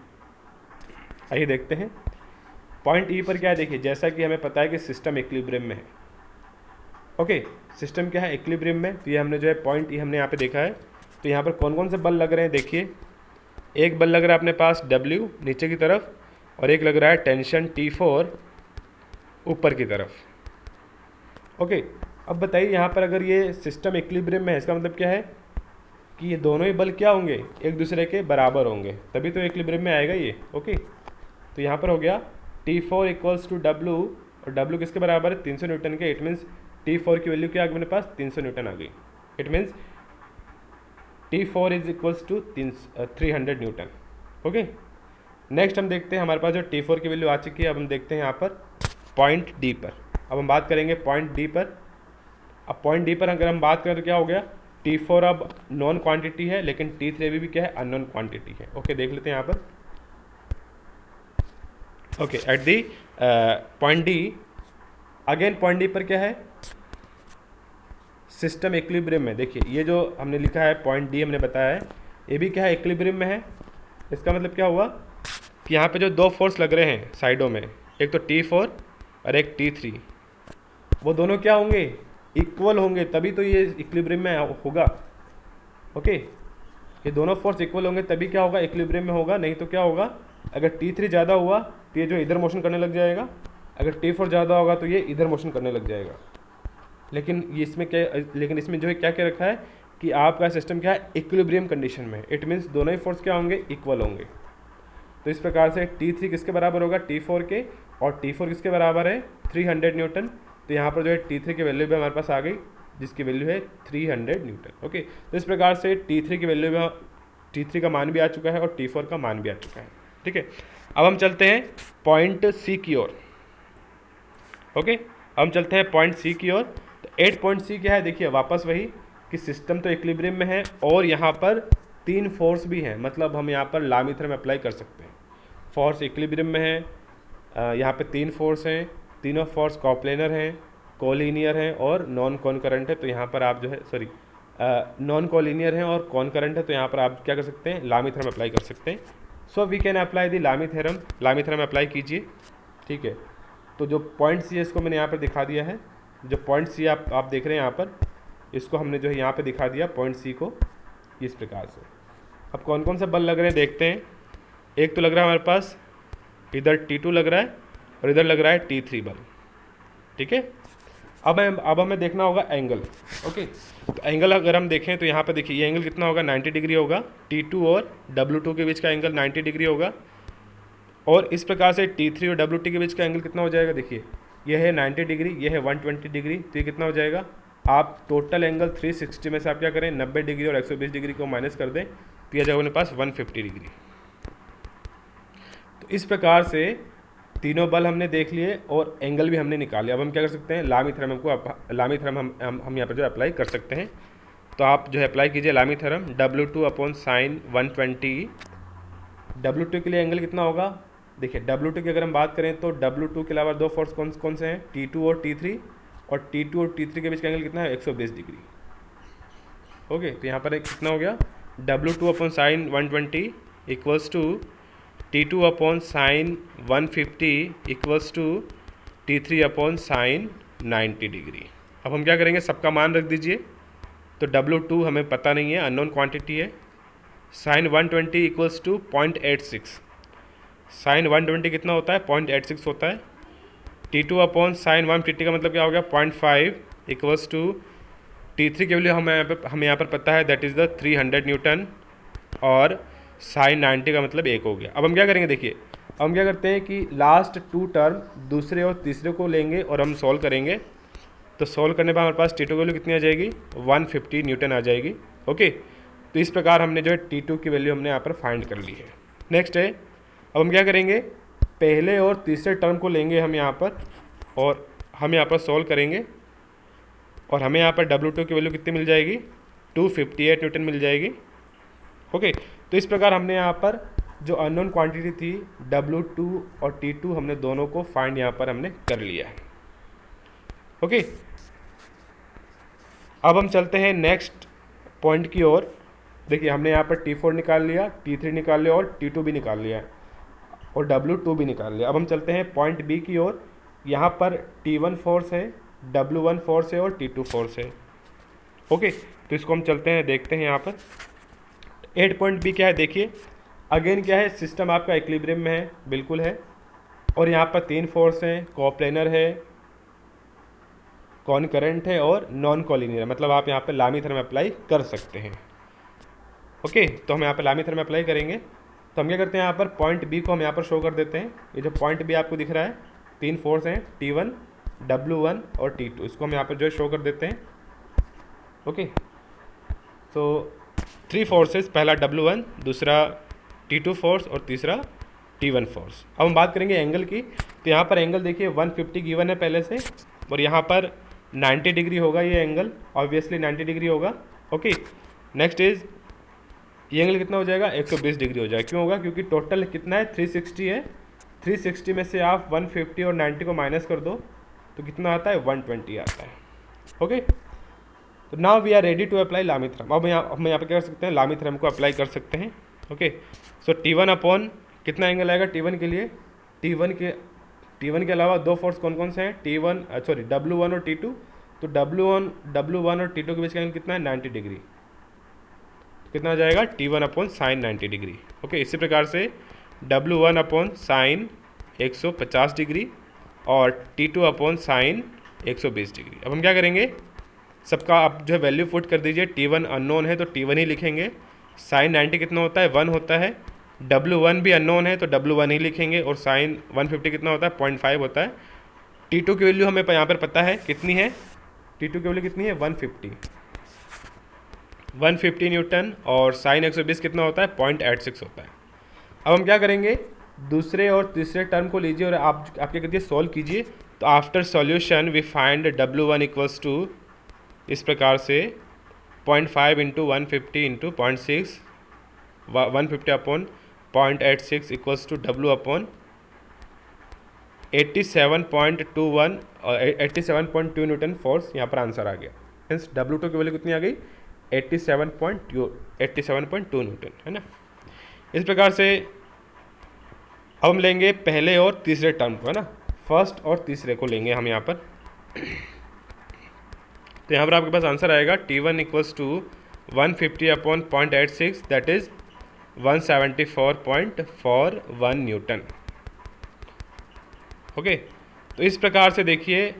आइए देखते हैं पॉइंट ई पर क्या है। देखिए जैसा कि हमें पता है कि सिस्टम इक्विलिब्रियम में है। ओके, सिस्टम क्या है, इक्विलिब्रियम में। तो ये हमने जो है पॉइंट ई हमने यहाँ पे देखा है। तो यहाँ पर कौन कौन से बल लग रहे हैं, देखिए एक बल लग रहा है अपने पास W नीचे की तरफ, और एक लग रहा है टेंशन T4 ऊपर की तरफ। ओके, अब बताइए यहाँ पर अगर ये सिस्टम इक्विलिब्रियम में है, इसका मतलब क्या है कि ये दोनों ही बल क्या होंगे, एक दूसरे के बराबर होंगे, तभी तो इक्विलिब्रियम में आएगा ये। ओके, तो यहाँ पर हो गया T4 इक्वल्स टू W, और W किसके बराबर है, 300 न्यूटन के। इट मीन्स T4 की वैल्यू क्या आ गई मेरे पास, 300 न्यूटन आ गई। It means T4 is equals to 300 newton. Okay, next हम देखते हैं हमारे पास जो T4 की वैल्यू आ चुकी है। अब हम देखते हैं यहाँ पर पॉइंट डी पर। अब हम बात करेंगे पॉइंट डी पर। अब पॉइंट डी पर अगर हम बात करें तो क्या हो गया, T4 अब नॉन क्वांटिटी है, लेकिन T3 अभी भी क्या है, अननोन क्वांटिटी है। ओके, देख लेते हैं यहाँ पर। Okay, at the point D, again point D पर क्या है, सिस्टम इक्विलिब्रियम में। देखिए ये जो हमने लिखा है पॉइंट डी हमने बताया है, ये भी क्या है, इक्विलिब्रियम में है। इसका मतलब क्या हुआ कि यहाँ पे जो दो फोर्स लग रहे हैं साइडों में, एक तो T4 और एक T3, वो दोनों क्या होंगे, इक्वल होंगे, तभी तो ये इक्विलिब्रियम में होगा। ओके, ये दोनों फोर्स इक्वल होंगे तभी क्या होगा, इक्विलिब्रियम में होगा। नहीं तो क्या होगा, अगर T3 ज़्यादा हुआ तो ये जो इधर मोशन करने लग जाएगा, अगर T4 ज़्यादा होगा तो ये इधर मोशन करने लग जाएगा। लेकिन इसमें जो है क्या क्या रखा है कि आपका सिस्टम क्या है, इक्विलिब्रियम कंडीशन में। इट मीन्स दोनों ही फोर्स क्या होंगे, इक्वल होंगे। तो इस प्रकार से T3 किसके बराबर होगा, T4 के, और T4 किसके बराबर है, 300 न्यूटन। तो यहाँ पर जो है T3 की वैल्यू भी हमारे पास आ गई, जिसकी वैल्यू है 300 न्यूटन। ओके, तो इस प्रकार से T3 की वैल्यू भी, T3 का मान भी आ चुका है और T4 का मान भी आ चुका है। ठीक है, अब हम चलते हैं पॉइंट सी की ओर। ओके, हम चलते हैं पॉइंट सी की ओर। तो 8 पॉइंट सी क्या है, देखिए वापस वही कि सिस्टम तो इक्विलिब्रियम में है और यहाँ पर 3 फोर्स भी हैं, मतलब हम यहाँ पर लॉ थ्योरम अप्लाई कर सकते हैं। फोर्स इक्विलिब्रियम में है, यहाँ पे 3 फोर्स हैं, तीनों फोर्स कोप्लेनर हैं, कोलिनियर हैं और नॉन कॉन्करेंट है। तो यहाँ पर आप जो है नॉन कोलिनियर हैं और कॉन्करेंट है, तो यहाँ पर आप क्या कर सकते हैं, लॉ थ्योरम अप्लाई कर सकते हैं। So we can apply the law theorem apply कीजिए। ठीक है, तो जो पॉइंट सी है इसको मैंने यहाँ पर दिखा दिया है। जो पॉइंट सी आप देख रहे हैं यहाँ पर, इसको हमने जो है यहाँ पे दिखा दिया पॉइंट सी को इस प्रकार से। अब कौन कौन से बल लग रहे हैं देखते हैं। एक तो लग रहा है हमारे पास, इधर T2 लग रहा है और इधर लग रहा है T3 बल। ठीक है, अब हमें देखना होगा एंगल। ओके, तो एंगल अगर हम देखें तो यहाँ पे देखिए ये एंगल कितना होगा, 90 डिग्री होगा। T2 और W2 के बीच का एंगल 90 डिग्री होगा। और इस प्रकार से T3 और WT के बीच का एंगल कितना हो जाएगा, देखिए ये है 90 डिग्री, ये है 120 डिग्री। तो ये कितना हो जाएगा, आप टोटल एंगल 360 में से आप क्या करें, 90 डिग्री और 120 डिग्री को माइनस कर दें तो यह जाएगा अपने पास 150 डिग्री। तो इस प्रकार से तीनों बल हमने देख लिए और एंगल भी हमने निकाल लिया। अब हम क्या कर सकते हैं, लॉ थ्योरम हम यहाँ पर जो अप्लाई कर सकते हैं। तो आप जो है अप्लाई कीजिए लॉ थ्योरम, W2/sin 120। W2 के लिए एंगल कितना होगा, देखिए W2 की अगर हम बात करें तो W2 के अलावा दो फोर्स कौन से हैं, T2 और T3, और T2 और T3 के बीच का एंगल कितना है, 120 डिग्री। ओके, तो यहाँ पर कितना हो गया, W2/sin 120 equals to T2/sin 150 equals to T3/sin 90 degree. अब हम क्या करेंगे, सबका मान रख दीजिए। तो W2 हमें पता नहीं है, अननोन क्वांटिटी है। sin 120 equals to 0.86। sin 120 कितना होता है, 0.86 होता है। T2/sin 150 का मतलब क्या हो गया, 0.5 इक्वल्स टू T3 के वैल्यू हमें यहाँ पर पता है, दैट इज़ द 300 न्यूटन, और sin 90 का मतलब 1 हो गया। अब हम क्या करेंगे, देखिए हम क्या करते हैं कि लास्ट 2 टर्म दूसरे और तीसरे को लेंगे और हम सॉल्व करेंगे। तो सॉल्व करने पर हमारे पास T2 की वैल्यू कितनी आ जाएगी, 150 न्यूटन आ जाएगी। ओके, तो इस प्रकार हमने जो है T2 की वैल्यू हमने यहाँ पर फाइंड कर ली है। नेक्स्ट है, अब हम क्या करेंगे, पहले और तीसरे टर्म को लेंगे हम यहाँ पर और हम यहाँ पर सॉल्व करेंगे, और हमें यहाँ पर W2 की वैल्यू कितनी मिल जाएगी, 258 न्यूटन मिल जाएगी। ओके, तो इस प्रकार हमने यहाँ पर जो अननोन क्वांटिटी थी W2 और T2 हमने दोनों को फाइंड यहाँ पर हमने कर लिया है। ओके, अब हम चलते हैं नेक्स्ट पॉइंट की ओर। देखिए हमने यहाँ पर T4 निकाल लिया, T3 निकाल लिया और T2 भी निकाल लिया और W2 भी निकाल लिया। अब हम चलते हैं पॉइंट बी की ओर। यहाँ पर T1 फोर्स है, W1 फोर्स है और T2 फोर्स है। ओके, तो इसको हम चलते हैं, देखते हैं यहाँ पर 8 पॉइंट बी क्या है। देखिए अगेन क्या है, सिस्टम आपका इक्विलिब्रियम में है, बिल्कुल है, और यहाँ पर 3 फोर्स हैं, कोप्लेनर है, कॉनकरेंट है और नॉन कोलिनियर, मतलब आप यहाँ पर लॉ थ्योरम अप्लाई कर सकते हैं। ओके, तो हम यहाँ पर लॉ थ्योरम अप्लाई करेंगे। तो हम क्या करते हैं, यहाँ पर पॉइंट बी को हम यहाँ पर शो कर देते हैं। ये जो पॉइंट बी आपको दिख रहा है, 3 फोर्स हैं, T1, W1 और T2, इसको हम यहाँ पर जो है शो कर देते हैं। ओके, तो 3 फोर्सेस, पहला W1, दूसरा T2 फोर्स और तीसरा T1 फोर्स। अब हम बात करेंगे एंगल की। तो तो यहाँ पर एंगल देखिए 150 गिवन है पहले से, और यहाँ पर 90 डिग्री होगा ये एंगल, ऑब्वियसली 90 डिग्री होगा। ओके, नेक्स्ट इज ये एंगल कितना हो जाएगा, 120 डिग्री हो जाएगा। क्यों होगा, क्योंकि टोटल कितना है 360 है, 360 में से आप 150 और 90 को माइनस कर दो तो कितना आता है, 120 आता है। ओके, तो now we are ready to apply Lami theorem. अब हम यहाँ पे क्या कर सकते हैं, लामी थ्योरम को अप्लाई कर सकते हैं। ओके, सो T1 अपॉन कितना एंगल आएगा T1 के लिए, T1 के अलावा दो फोर्स कौन कौन से हैं, W1 और T2। तो W1 और T2 के बीच का एंगल कितना है, 90 डिग्री। कितना आ जाएगा, T1 upon sine 90 degree. Okay, इसी प्रकार से W1 अपॉन साइन 150 डिग्री और T2 अपॉन साइन 120 डिग्री। अब हम क्या करेंगे, सबका आप जो है वैल्यू पुट कर दीजिए। T1 अननोन है तो T1 ही लिखेंगे, साइन 90 कितना होता है, 1 होता है। W1 भी अननोन है तो W1 ही लिखेंगे, और साइन 150 कितना होता है, 0.5 होता है। T2 की वैल्यू हमें यहाँ पर पता है कितनी है, T2 की वैल्यू कितनी है, 150 न्यूटन, और साइन 120 कितना होता है, 0.86 होता है। अब हम क्या करेंगे, दूसरे और तीसरे टर्म को लीजिए और आप क्या कीजिए, सॉल्व कीजिए। तो after solution we find W1 equals to, इस प्रकार से 0.5 into 150 into 0.6, 150 upon 0.86 equals to W upon 87.21 और 87.2 न्यूटन फोर्स। यहाँ पर आंसर आ गया। मीन्स W2 की वैल्यू कितनी आ गई, 87.2 न्यूटन, है ना। इस प्रकार से अब हम लेंगे पहले और तीसरे टर्म को, है ना, फर्स्ट और तीसरे को लेंगे हम यहाँ पर। तो यहाँ पर आपके पास आंसर आएगा T1 equals to 150 upon 0.86 that is 174.41 newton. Okay, तो इस प्रकार से देखिए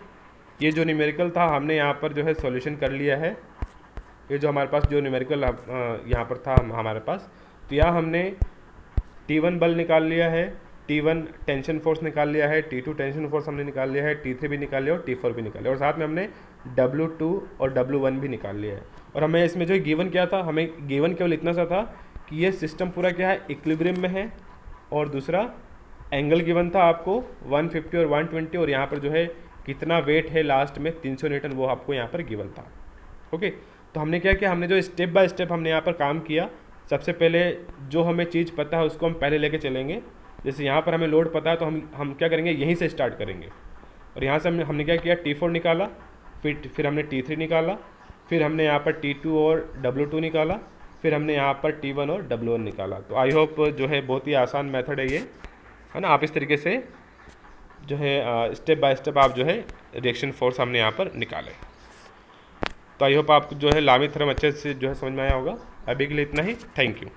ये जो न्यूमेरिकल था हमने यहाँ पर जो है सॉल्यूशन कर लिया है। ये जो हमारे पास जो न्यूमेरिकल यहाँ पर था हमारे पास, तो यहाँ हमने T1 बल निकाल लिया है, T1 टेंशन फोर्स निकाल लिया है, T2 टेंशन फोर्स हमने निकाल लिया है, T3 भी निकाल लिया और T4 भी निकाल लिया, और साथ में हमने W2 और W1 भी निकाल लिया है। और हमें इसमें जो गिवन क्या था, हमें गिवन केवल इतना सा था कि ये सिस्टम पूरा क्या है, इक्विलिब्रियम में है, और दूसरा एंगल गिवन था आपको 150 और 120, और यहाँ पर जो है कितना वेट है लास्ट में 300 न्यूटन, वो आपको यहाँ पर गिवन था। ओके, तो हमने क्या किया, हमने जो स्टेप बाय स्टेप हमने यहाँ पर काम किया। सबसे पहले जो हमें चीज़ पता है उसको हम पहले लेके चलेंगे। जैसे यहाँ पर हमें लोड पता है तो हम क्या करेंगे, यहीं से स्टार्ट करेंगे। और यहाँ से हमने क्या किया, T4 निकाला, फिर हमने T3 निकाला, फिर हमने यहाँ पर T2 और W2 निकाला, फिर हमने यहाँ पर T1 और W1 निकाला। तो आई होप जो है बहुत ही आसान मेथड है ये, है ना। आप इस तरीके से जो है स्टेप बाय स्टेप आप जो है रिएक्शन फोर्स हमने यहाँ पर निकाले। तो आई होप आपको जो है लामी थ्योरम अच्छे से जो है समझ में आया होगा। अभी के लिए इतना ही, थैंक यू।